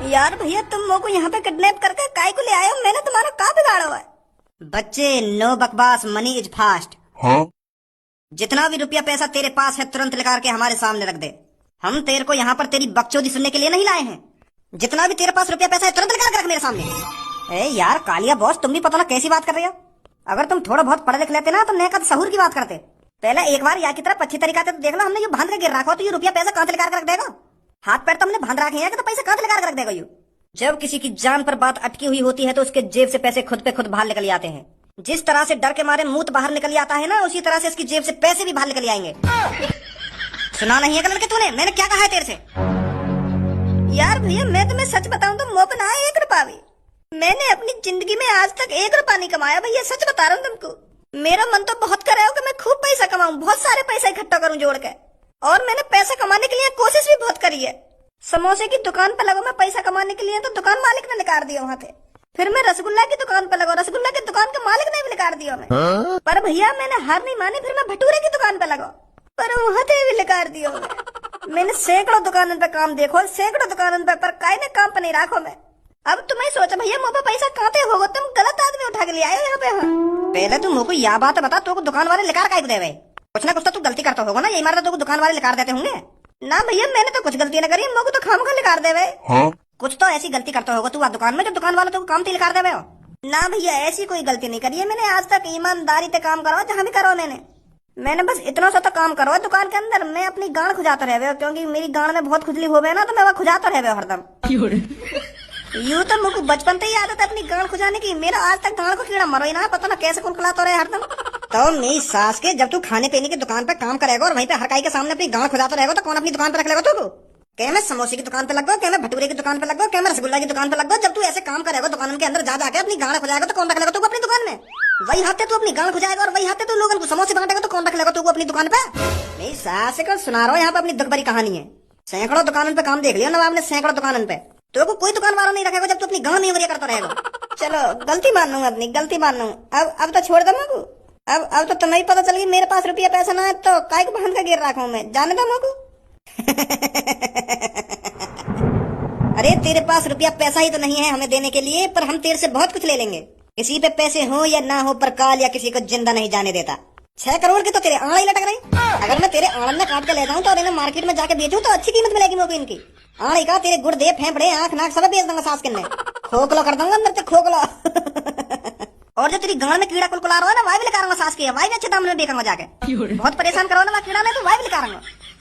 यार भैया तुम मोको को यहाँ पे किडनैप करके काय को ले आए हो? मैंने तुम्हारा का बिगाड़ा हुआ है? बच्चे नो बकवास, मनी इज फास्ट। हाँ? जितना भी रुपया पैसा तेरे पास है तुरंत लेकर के हमारे सामने रख दे। हम तेरे को यहाँ पर तेरी बकचोदी सुनने के लिए नहीं लाए हैं। जितना भी तेरे पास रुपया पैसा है तुरंत लेकर के रख मेरे सामने। ए यार कालिया बॉस, तुम भी पता ना कैसी बात कर रहे हो। अगर तुम थोड़ा बहुत पढ़े लिख लेते ना तो नए का सहूर की बात करते। पहले एक बार यहाँ की तरफ अच्छी तरीका से देख लो, हमने ये बांध के गिर रखा हो तो ये रुपया पैसा कहाँ से लेकर रख देगा? हाथ पैर तो हमने बांध रखे हैं कि तो पैसा कहाँ से लेकर रख देगा? यू जब किसी की जान पर बात अटकी हुई होती है तो उसके जेब से पैसे खुद पे खुद बाहर निकल आते हैं। जिस तरह से डर के मारे मुंह बाहर निकल आता है ना, उसी तरह से इसकी जेब से पैसे भी बाहर निकल आएंगे। सुना नहीं है लड़के तूने मैंने क्या कहा है तेरे से? यार भैया मैं तुम्हें सच बताऊं तो मोह ना 1 रुपया भी मैंने अपनी जिंदगी में आज तक 1 रुपया नहीं कमाया भैया, सच बता रहा हूँ तुमको। मेरा मन तो बहुत कर रहा है कि मैं खूब पैसा कमाऊं, बहुत सारे पैसा इकट्ठा करूं जोड़ के। और मैंने पैसा कमाने के लिए कोशिश भी बहुत करी है। समोसे की दुकान पे लगा मैं पैसा कमाने के लिए तो दुकान मालिक ने निकाल दिया वहाँ पे। फिर मैं रसगुल्ला की दुकान पे लगा, रसगुल्ला की दुकान के मालिक ने भी निकाल दिया मैं। पर भैया मैंने हार नहीं मानी, फिर मैं भटूरे की दुकान पे लगा, पर वहाँ पे भी निकाल दिया मैंने। सैकड़ों दुकानों पे काम देखो, सैकड़ों दुकानों पे, पर काई ने काम पे नहीं रखो मैं। अब तुम्हें सोचो भैया मुँह पे पैसा कहाँ होगा? तुम गलत आदमी उठा के ले आए यहाँ पे। पहले तुम मुझको यह बात बता, तो दुकान वाले लेकर काय दे? कुछ ना कुछ तो तू गलती करता होगा ना, यही मारता तो दुकान वाले लेकर देते होंगे ना? भैया मैंने तो कुछ गलती न करी, मुझको तो खामखा लेकर दे। हाँ? कुछ तो ऐसी गलती करता होगा तू दुकान में, जब दुकान वाले तो काम लेकर दे हो ना? भैया ऐसी कोई गलती नहीं करी है मैंने आज तक। ईमानदारी से काम करो जहाँ भी करो मैंने बस इतना सा तो काम करो दुकान के अंदर। मैं अपनी गांड खुजाता रहे, क्योंकि मेरी गांड में बहुत खुजली हो गई ना, तो मैं वह खुजाता रहे हरदम। यूं तो मुझको बचपन से ही आदत है अपनी गांड खुजाने की। मेरा आज तक गांड को कीड़ा मरो ही ना, पता ना कैसे कौन खिलाता रहे हरदम। तो मेरी सास के जब तू खाने पीने की दुकान पे काम करेगा और वहीं पे हर काई के सामने अपनी गांड खुजाता रहेगा तो कौन अपनी दुकान पे रख लेगा? तू क्या मैं समोसे की दुकान पे लग गो, क्या मैं भटूरे की दुकान पे लग गो, क्या मैं रसगुल्ला की दुकान पे लग गो? जब तू ऐसे काम करेगा दुकान के अंदर जा जाके अपनी गांड खुजाएगा तो कौन रख लेगा तू अपनी दुकान में? वही हाथे तू अपनी गांड खुजाएगा और वही हाथे तू लोगों को समोसे बांटेगा तो कौन रख लेगा तू अपनी दुकान पे? मेरी सास को सुना रहा हूँ यहाँ पे अपनी दुख भरी कहानी है। सैकड़ों दुकानों पे काम देख लिया नवाब ने, सैकड़ों दुकानों पे। तो को कोई दुकान वाला नहीं रखेगा जब तू अपनी गांड नहीं वरिया करता रहेगा। चलो गलती मान लूंगा, अपनी गलती मान लूंगा। अब तो छोड़ दो मुझको। अब तो तुम्हें पता चल गई मेरे पास रुपया पैसा ना है तो काय को बांध का गिर रखा हूँ मैं, जाने दो मुझको। अरे तेरे पास रुपया पैसा ही तो नहीं है हमें देने के लिए, पर हम तेरे से बहुत कुछ ले लेंगे। किसी पे पैसे हो या ना हो पर काल या किसी को जिंदा नहीं जाने देता। 6 करोड़ की तो तेरे आंड़ ही लटक रही। अगर मैं तेरे आंड़ में काट के ले जाऊं तो और इन्हें मार्केट में जाके बेचूं तो अच्छी कीमत मिलेगी मुझको इनकी। आंड़ी का तेरे गुर्दे फेफड़े आंख नाक सब बेच दूंगा सास के, खोखलो कर दूंगा अंदर से खोखलो। और जो तेरी गांड में कीड़ा कुलकुला रहा है ना, वही भी लेकर सास की, वही भी अच्छे दाम में बेचूंगा जाके। बहुत परेशान करो ना कीड़ा ने तो वही भी लेकर।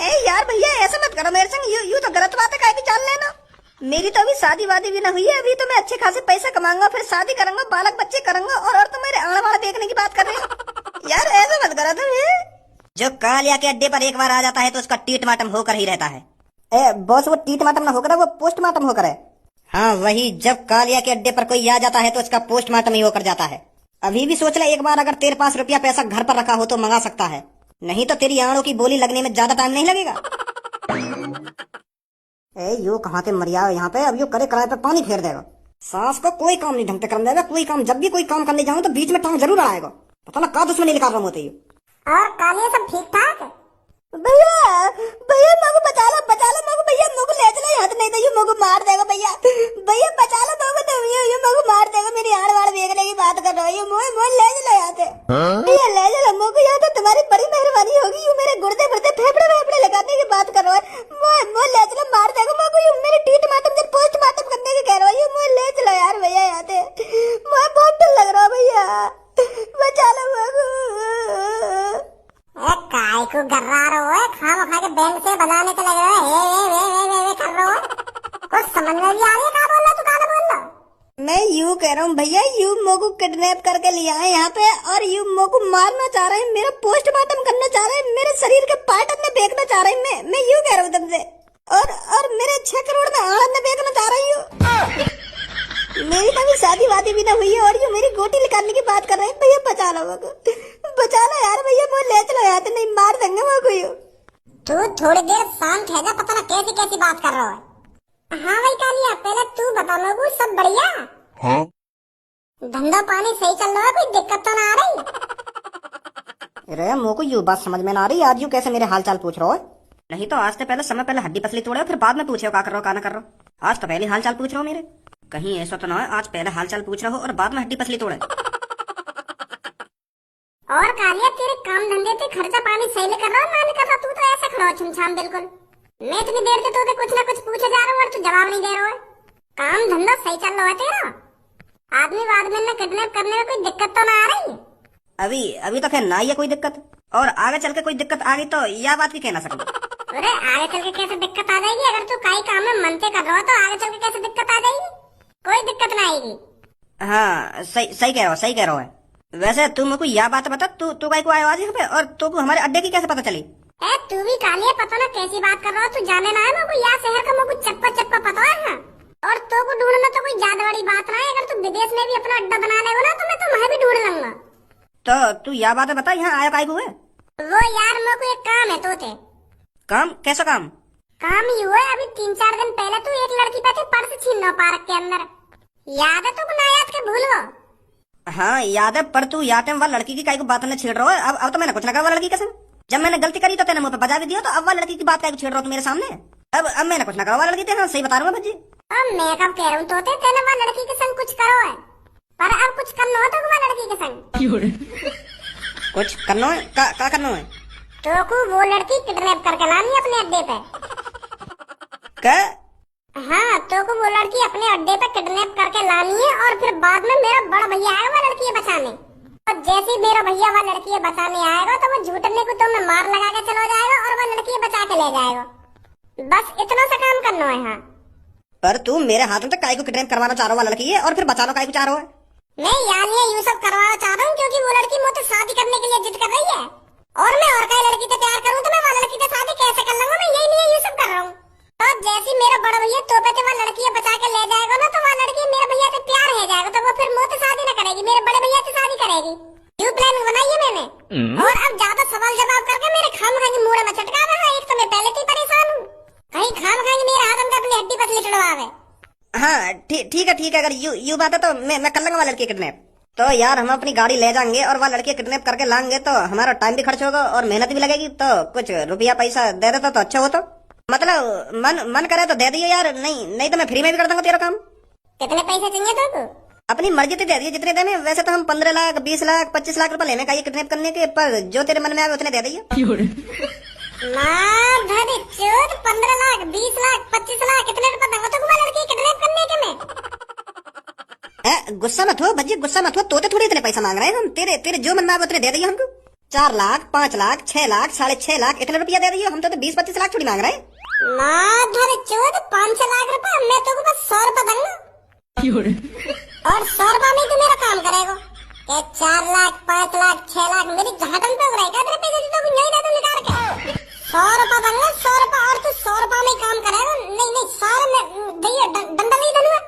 ए यार भैया ऐसा मत करो मेरे संग, यू तो गलत बात है, काहे भी जान लेना। मेरी तो अभी शादी वादी भी ना हुई है, अभी तो मैं अच्छे खासे पैसा कमाऊंगा, फिर शादी करूंगा, बालक बच्चे करूंगा, और तो मेरे आंड़ वाला देखने की बात कर रहे हो। यार ऐसा मत करो तुम। जो कालिया के अड्डे पर एक बार आ जाता है तो उसका टीटमाटम होकर ही रहता है। बॉस वो टीटमाटम ना होकर, वो पोस्टमार्टम होकर है। हाँ वही, जब कालिया के अड्डे पर कोई आ जाता है तो उसका पोस्टमार्टम ही होकर जाता है। अभी भी सोच ले एक बार, अगर तेरे पास रुपया पैसा घर पर रखा हो तो मंगा सकता है, नहीं तो तेरी आंड़ों की बोली लगने में ज्यादा टाइम नहीं लगेगा। यू कहाँ के मरिया यहाँ पे, अब यू करे कराए पे पानी फेर देगा। सास को कोई काम नहीं ढंग से करने देगा, कोई काम। जब भी कोई काम करने जाऊँ तो बीच में टांग जरूर आएगा, पता ना का दुश्मनी निकाल रहा होते। और कालिया सब ठीक ठाक? भैया भैया मुझको बचा लो मुझको, भैया मुझको ले चलो यहाँ, नहीं तो ये मुझको मार देगा। भैया भैया बचा लो मुझको, तो ये मुझको मार देगा। मेरी आड़ वाड़ बेचने की बात कर रहा है, मुझे ले चलो यहाँ से। भैया ले चलो मुझको यहाँ, तो तुम्हारी बड़ी मेहरबानी होगी। ये मेरे गुर्दे गुर्दे फेफड़े फेफड़े लगाने की बात कर रहा है, मुझे ले चलो, मार देगा मुझको। ये मेरे टीटमाटम से पोस्टमार्टम करने की कह रहा है, मुझे ले चलो यार भैया यहाँ से, मुझे बहुत डर लग रहा है। भैया बचा लो मुझको। काय को गर्रा रहो है, खाम खा के बैंड से बजाने के लगे वे कर रहे हो। कुछ समझ में नहीं आ रही है, क्या बोल रहा तू, क्या बोल रहा? मैं यूं कह रहा हूँ भैया, यू मोको किडनैप करके लिया है यहाँ पे और यू मोको मारना चाह रहे हैं, मेरा पोस्टमार्टम करना चाह रहे हैं, मेरे शरीर के पार्ट में बेचना चाह रहे हैं। मैं यूं कह रहा हूँ तुमसे, और मेरे 6 करोड़ में आड़ में बेचना चाह रही हूँ। मेरी कभी शादी वादी भी ना हुई है और ये मेरी गोटी निकालने की बात कर रहे हैं। भैया बचा लो मुझको, बचा लो यार भैया, मुझे ले चलो यार, नहीं मार देंगे मुझको। तू थोड़ी देर शांत है जा, पता ना कैसी कैसी बात कर रहा है। हाँ भाई कालिया, पहले तू बता लोगों, सब बढ़िया? हाँ? धंधा पानी सही चल रहा है, कोई दिक्कत तो ना आ रही? अरे मुझको यू बात समझ में ना आ रही, आज यू कैसे मेरे हाल चाल पूछ रहा हो? नहीं तो आज से पहले समय पहले हड्डी पसली तोड़े, फिर बाद में पूछे का कर रहा हो का ना कर रहा हो। आज तो पहले हाल चाल पूछ रहा हो मेरे, कहीं ऐसा तो ना है आज पहले हाल चाल पूछ रहा हो और बाद में हड्डी पसली तोड़े। और कालिया तेरे काम धंधे पे खर्चा पानी सही कर रहा मैं नहीं कर रहा, तू तो ऐसा खड़ा हो छमछाम बिल्कुल। मैं इतनी देर से तो कुछ ना कुछ पूछे जा रहा हूँ और तू जवाब नहीं दे रहा है। काम धंधा सही चल रहा है तेरा? आदमी वादमी ने किडनैप करने में कोई दिक्कत तो ना आ रही? अभी तो खैर ना ही है कोई दिक्कत, और आगे चल के कोई दिक्कत आ गई तो यह बात भी कह ना सकते। अरे आगे चल के कैसे दिक्कत आ जाएगी? अगर तू कई काम में मन से कर रहा हो तो आगे चल के कैसे दिक्कत आ जाएगी? कोई दिक्कत ना आएगी। हाँ सही कह रहा है। वैसे तू मेरे को यह बात बता, तू कहीं को आया आज यहाँ पे, और तू को हमारे अड्डे की कैसे पता चली? तू भी कालिया पता ना कैसी बात कर रहा हो, तू जाने ना है मेरे को यह शहर का मेरे को चप्पा पता है। और तो को ढूंढना तो कोई ज्यादा बड़ी बात ना है, अगर तू विदेश में भी अपना अड्डा बना लेगा ना तो मैं तुम्हें भी ढूंढ लूंगा। तो तू यह बात बता, यहाँ आया काहे को है? वो यार मेरे को एक काम है तोते। काम? कैसा काम? काम ये हुआ अभी 3-4 दिन पहले तू एक लड़की पे थे पर्स छीन लो पार्क के अंदर, याद है तुमको? ना याद के भूल गो? हाँ याद है, पर तू याद है वह लड़की की काहे को बात न छेड़ रहा है? अब तो मैंने कुछ ना कहा वह लड़की कसम, जब मैंने गलती करी तो तेने मुंह पे बजा भी दिया, तो अब वह लड़की की बात काहे को छेड़ रहा हो तू मेरे सामने? अब मैंने कुछ ना कहा वह लड़की थे, हाँ सही बता रहा हूँ भज्जी। अब मैं कब कह रहा हूँ तोते तेने वह लड़की के संग कुछ करो है, पर अब कुछ करना हो तो वह लड़की के संग कुछ करना है? का करना है? तो को वो लड़की किडनैप करके लानी अपने अड्डे पे। क्या? हाँ तो को वो लड़की अपने अड्डे पे किडनैप करके लानी है, और फिर बाद में मेरा बड़ा भैया आएगा वो लड़की बचाने, और जैसे ही मेरा भैया वो लड़की बचाने आएगा तो वो झूठने को तो मैं मार लगा के चला जाएगा और वो लड़की बचा के ले जाएगा। बस इतना सा काम करना है। हाँ पर तू मेरे हाथों से काहे को किडनैप करवाना चाह रहा है लड़की है, और फिर बचाना काहे को चाह रहा है? मैं यार ये सब करवाना चाह रहा हूँ क्योंकि वो लड़की मुझसे शादी करने के लिए जिद कर रही है, और मैं और कई लड़की से प्यार करूँ तो मैं वो लड़की से शादी कैसे कर लूंगा? मैं यही लिए ये सब कर रहा हूँ। तो जैसे मेरा बड़ा भैया तोपे से वो लड़की बचा के ले जाएगा ना, तो वो लड़की मेरे भैया से प्यार हो जाएगा, तो वो फिर मुझसे शादी न करेगी, मेरे बड़े भैया से शादी करेगी। यू प्लान बनाई है मैंने, और अब ज्यादा सवाल जवाब करके मेरे खाम खाएंगे मुड़े में चटका रहा है। एक तो मैं पहले से परेशान हूँ, कहीं खाम खाएंगे मेरे हाथ में अपनी हड्डी पतली चढ़वावे। हाँ ठीक है, अगर यू बात है तो मैं कर लूंगा वह लड़की किडनैप। तो यार हम अपनी गाड़ी ले जाएंगे और वह लड़की किडनैप करके लाएंगे, तो हमारा टाइम भी खर्च होगा और मेहनत भी लगेगी, तो कुछ रुपया पैसा दे देता तो अच्छा होता। मतलब मन करे तो दे दिए यार, नहीं तो मैं फ्री में भी कर दूंगा तेरा काम। कितने पैसे चाहिए तुमको? अपनी मर्जी से दे दिए जितने देने। वैसे तो हम 15 लाख 20 लाख 25 लाख रुपए लेने का ये किडनैप करने के, पर जो तेरे मन में आए उतने दे दिए। 15 लाख 20 लाख 25 लाख कितने रुपए दूंगा तुमको लड़की किडनैप करने के? मैं गुस्सा मत हो भज्जी, गुस्सा मत हो, तोते थोड़ी इतने पैसा मांग रहे हैं हम। तेरे जो मन में आए उतने दे दिए हमको। 4 लाख 5 लाख 6 लाख 6.5 लाख इतने रुपया दे दिए हम, तो 20-25 लाख थोड़ी मांग रहे हैं। 5-6 लाख रुपए मैं तो बस 100 रुपए दूंगा, और 100 रुपए में तू मेरा काम करेगा? 4 लाख 5 लाख 6 लाख मेरी घाटन पे रहेगा तेरे पैसे तो नहीं दे दूं निकाल के। 100 रुपए दूंगा, 100 रुपए, और तू 100 रुपए में काम करेगा? नहीं 100 में भैया डंडा नहीं दूंगा।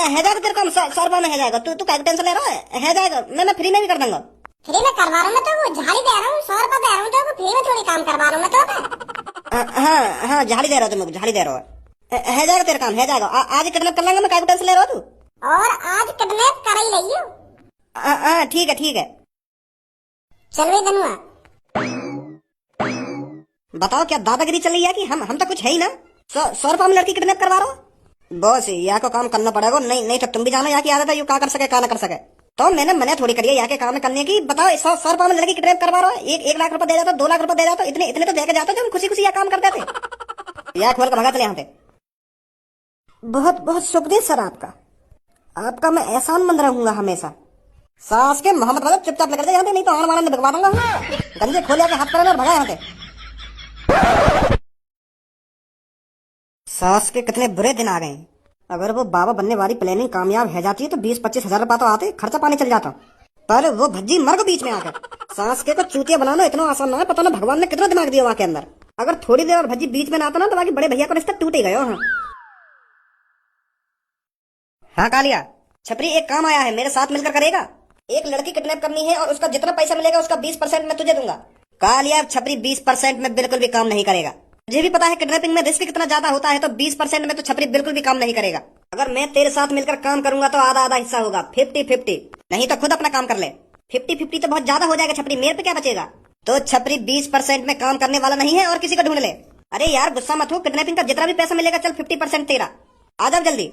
है जाएगा तेरे काम, 100 रुपए में है जाएगा। तू क्या टेंशन ले रहा है जाएगा, मैं फ्री में भी कर दूंगा। फ्री में करवा रहा हूँ मैं तो, वो झाड़ी दे रहा हूँ, 100 रुपए दे रहा हूँ तो फ्री में थोड़ी काम करवा रहा हूँ मैं तो। हाँ झाड़ी दे रहा हो तुम, झाड़ी दे रहा हो। है जाएगा तेरा काम, है जाएगा। आज किडनैप कर लेंगे, मैं क्या टेंशन ले रहा हूँ तू? और आज किडनैप कर ही रही हूँ। ठीक है। चल भाई धनुआ बताओ क्या दादागिरी चल रही है कि हम तो कुछ है ही ना। 100 रुपए में लड़की किडनैप करवा रहा हो? बॉस यहाँ को काम करना पड़ेगा, नहीं तो तुम भी जानो यहाँ की आदत है, यू क्या कर सके क्या ना कर सके। तो मैंने मना थोड़ी करी है यहाँ के काम करने की। बताओ 100 रुपए में लड़की किडनैप करवा रहा है, 1 लाख रुपए दे जाता, 2 लाख रुपए दे जाता, इतने तो देके जाता जो हम खुशी यह काम करते थे। यहाँ खोल कर भगा चले यहाँ पे। बहुत शुक्रिया सर आपका मैं एहसान मंद रहूंगा हमेशा। सास के मोहम्मद मतलब चुपचाप लग जाए यहाँ पे, नहीं तो आन वाला भगवा दूंगा। गंजे खोल के हाथ पर और भगा यहाँ पे। सास के कितने बुरे दिन आ गए। अगर वो बाबा बनने वाली प्लानिंग कामयाब है जाती है तो 20-25 हजार रुपया तो आते, खर्चा पानी चल जाता। पर वो भज्जी मर को बीच में आकर। सास के को चूतिया बनाना इतना आसान ना है, पता ना भगवान ने कितना दिमाग दिया वहां के अंदर। अगर थोड़ी देर और भज्जी बीच में ना आता ना तो बाकी बड़े भैया को रिश्ता टूट ही गया। हाँ कालिया छपरी, एक काम आया है, मेरे साथ मिलकर करेगा। एक लड़की किडनैप करनी है और उसका जितना पैसा मिलेगा उसका 20% मैं तुझे दूंगा। कालिया छपरी 20% में बिल्कुल भी काम नहीं करेगा। मुझे भी पता है किडनैपिंग में रिस्क कितना ज्यादा होता है, तो 20% में तो छपरी बिल्कुल भी काम नहीं करेगा। अगर मैं तेरे साथ मिलकर काम करूंगा तो आधा हिस्सा होगा, 50-50, नहीं तो खुद अपना काम कर ले। 50-50 तो बहुत ज्यादा हो जाएगा छपरी, मेरे पे क्या बचेगा। तो छपरी 20% में काम करने वाला नहीं है और किसी को ढूंढ ले। अरे यार गुस्सा मत हो, किडनैपिंग का जितना भी पैसा मिलेगा चल 50% तेरा। आ जाओ जल्दी।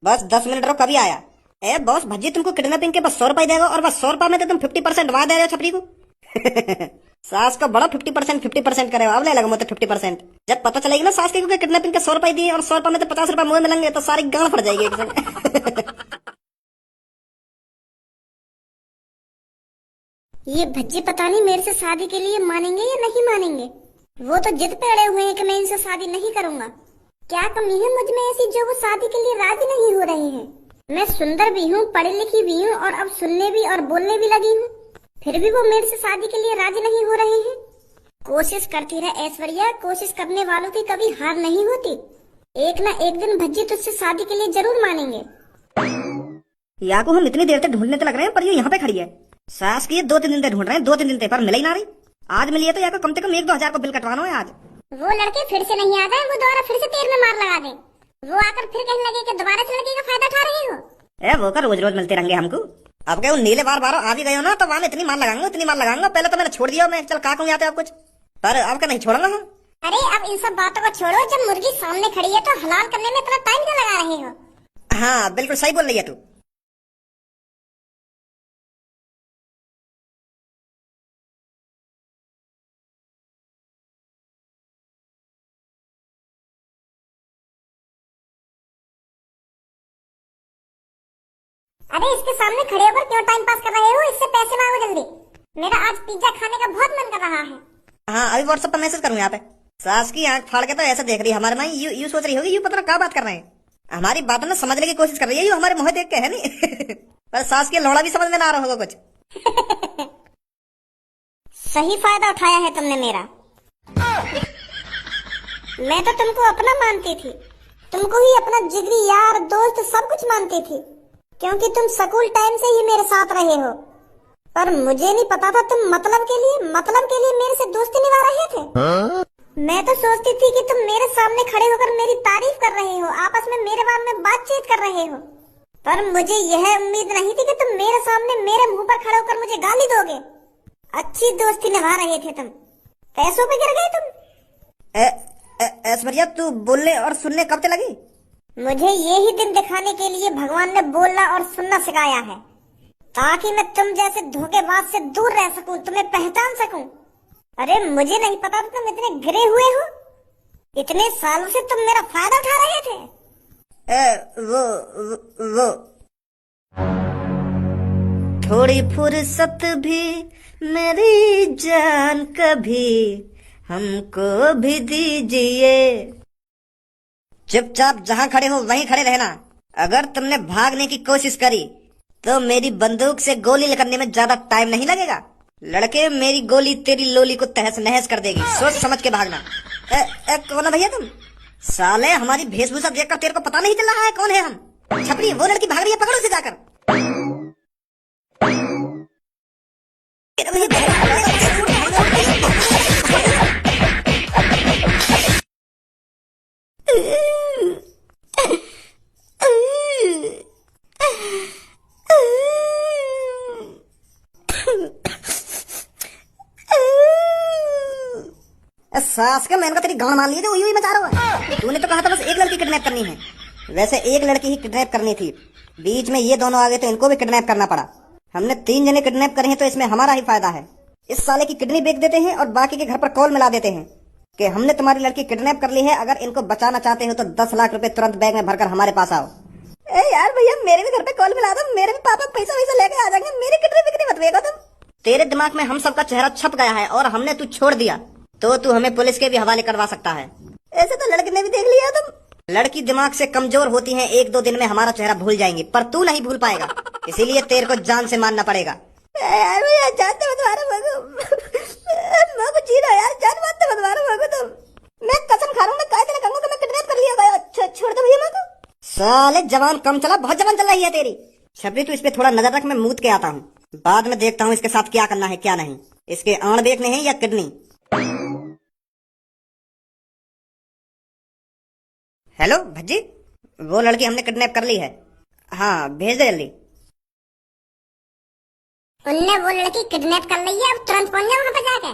बस 10 मिनट रहो, कभी आया। ए बॉस, भज्जी तुमको किडनैपिंग के बस 100 रुपए देगा और बस 100 रुपए में तो तुम 50% वहां दे रहे हो छपरी को। सास को बड़ा 50% करे, अब ले लगा मुझे 50%। जब पता चलेगी ना सास के किडनैपिंग के 100 रुपए दिए और 100 रुपए में तो 50 रुपए मुंह मिलेंगे तो सारी गांड फट जाएगी एक संग। ये भज्जी पता नहीं मेरे से शादी के लिए मानेंगे या नहीं मानेंगे। वो तो जिद पे अड़े हुए हैं कि मैं इनसे शादी नहीं करूंगा। क्या कमी है मुझ में ऐसी जो वो शादी के लिए राजी नहीं हो रहे हैं। मैं सुंदर भी हूँ, पढ़ी लिखी भी हूँ और अब सुनने भी और बोलने भी लगी हूँ, फिर भी वो मेरे से शादी के लिए राजी नहीं हो रहे हैं। कोशिश करती रहे ऐश्वर्या, कोशिश करने वालों की कभी हार नहीं होती। एक ना एक दिन भज्जी तुझसे शादी के लिए जरूर मानेंगे। या को हम इतनी देर तक ढूंढने तो लग रहे हैं, पर ये यहाँ पे खड़ी है। सास की 2-3 दिन से ढूंढ रहे हैं, 2-3 दिन से, पर मिल ही ना रही। आज मिली है तो या को कम से कम 1-2 हजार को बिल कटवाना है आज। वो लड़के फिर से नहीं आ जाए, वो दोबारा फिर से तेल में मार लगा दे। वो आकर फिर कहने लगे कि दोबारा से लड़के का फायदा उठा रहे हो। ए वो का रोज रोज मिलते रहेंगे हमको। अब क्या नीले बार आ भी गए हो ना, तो वहां इतनी मार लगाऊंगा। पहले तो मैंने छोड़ दिया, मैं चल का कहूँ आते आप कुछ, पर अब क्या नहीं छोड़ूंगा हम। अरे अब इन सब बातों को छोड़ो, जब मुर्गी सामने खड़ी है तो हलाल करने में इतना टाइम क्यों लगा रहे हो। हाँ बिल्कुल सही बोल रही है तू। अरे इसके सामने खड़े होकर क्यों टाइम पास कर रहे हो, इससे पैसे मांगो जल्दी। मेरा आज पिज्जा खाने का बहुत मन कर रहा है। हाँ अभी व्हाट्सएप पर मैसेज करूँ यहाँ पे। सास की आंख फाड़ के तो ऐसा देख रही है हमारे माई, यू सोच रही होगी, यू पता क्या बात कर रहे हैं। हमारी बातों में समझने की कोशिश कर रही है, यू हमारे मुंह देख के है नहीं। पर सास की लौड़ा भी समझ में ना आ रहा होगा कुछ। सही फायदा उठाया है तुमने मेरा। मैं तो तुमको अपना मानती थी, तुमको ही अपना जिगरी यार दोस्त सब कुछ मानती थी, क्योंकि तुम स्कूल टाइम से ही मेरे साथ रहे हो। पर मुझे नहीं पता था तुम मतलब के लिए मेरे से दोस्ती निभा रहे थे। मैं तो सोचती थी कि तुम मेरे सामने खड़े होकर मेरी तारीफ कर रहे हो, आपस में मेरे बारे में बातचीत कर रहे हो। पर मुझे यह उम्मीद नहीं थी कि तुम मेरे सामने मेरे मुंह पर खड़े होकर मुझे गाली दोगे। अच्छी दोस्ती निभा रहे थे तुम, पैसों पे गिर गए तुम। ऐश्वर्या तू बोलने और सुनने कब से लगी? मुझे यही दिन दिखाने के लिए भगवान ने बोलना और सुनना सिखाया है, ताकि मैं तुम जैसे धोखेबाज से दूर रह सकूं, तुम्हें पहचान सकूं। अरे मुझे नहीं पता था तुम इतने गिरे हुए हो। इतने सालों से तुम मेरा फायदा उठा रहे थे। वो थोड़ी फुर्सत भी मेरी जान कभी हमको भी दीजिए। चुपचाप जहां खड़े हो वहीं खड़े रहना। अगर तुमने भागने की कोशिश करी तो मेरी बंदूक से गोली करने में ज्यादा टाइम नहीं लगेगा। लड़के मेरी गोली तेरी लोली को तहस नहस कर देगी, सोच समझ के भागना। कौन है भैया तुम? साले हमारी वेशभूषा देखकर तेरे को पता नहीं चल रहा है कौन है हम? छपरी वो लड़की भाग रही है, पकड़ो उसे जाकर। सास का मैंने तेरी गांड मार ली थी, वही मचा रहा है। तूने तो कहा था बस एक लड़की किडनैप करनी है। वैसे एक लड़की ही किडनैप करनी थी, बीच में ये दोनों आ गए तो इनको भी किडनैप करना पड़ा। हमने 3 जने किडनैप करे हैं तो इसमें हमारा ही फायदा है। इस साले की किडनी बेच देते हैं और बाकी के घर पर कॉल मिला देते हैं कि हमने तुम्हारी लड़की किडनैप कर ली है, अगर इनको बचाना चाहते हो तो 10 लाख रुपए तुरंत बैग में भरकर हमारे पास आओ। ए यार भैया मेरे भी घर पे कॉल मिला दो, मेरे भी पापा पैसा वैसा लेके आ जाएंगे, मेरी किडनी बिक्री मत बेचो तुम। तेरे दिमाग में हम सबका चेहरा छप गया है और हमने तू छोड़ दिया तो तू हमें पुलिस के भी हवाले करवा सकता है। ऐसे तो लड़की ने भी देख लिया तुम। लड़की दिमाग से कमजोर होती है, 1-2 दिन में हमारा चेहरा भूल जाएंगी, पर तू नहीं भूल पाएगा, इसीलिए तेरे को जान से मारना पड़ेगा। यार भैया जानते मत मारो मगो जी रहा यार, जान मारते मत मारो मगो तुम। मैं कसम खा रहा हूँ, मैं काय तेरे कहूंगा, मैं किडनैप कर लिया गया। अच्छा छोड़ दो भैया मगो। साले जवान कम चला, बहुत जवान चल रही है तेरी। छपरी तू इस पे थोड़ा नजर रख, मैं मूत के आता हूँ, बाद में देखता हूँ इसके साथ क्या करना है क्या नहीं। इसके आंड़ देखने हैं या किडनी। हेलो भज्जी, वो लड़की हमने किडनैप कर ली है। हाँ भेज दे जल्दी। उनने वो लड़की किडनैप कर ली है, अब तुरंत पहुंच जाओ वहां पर जाके।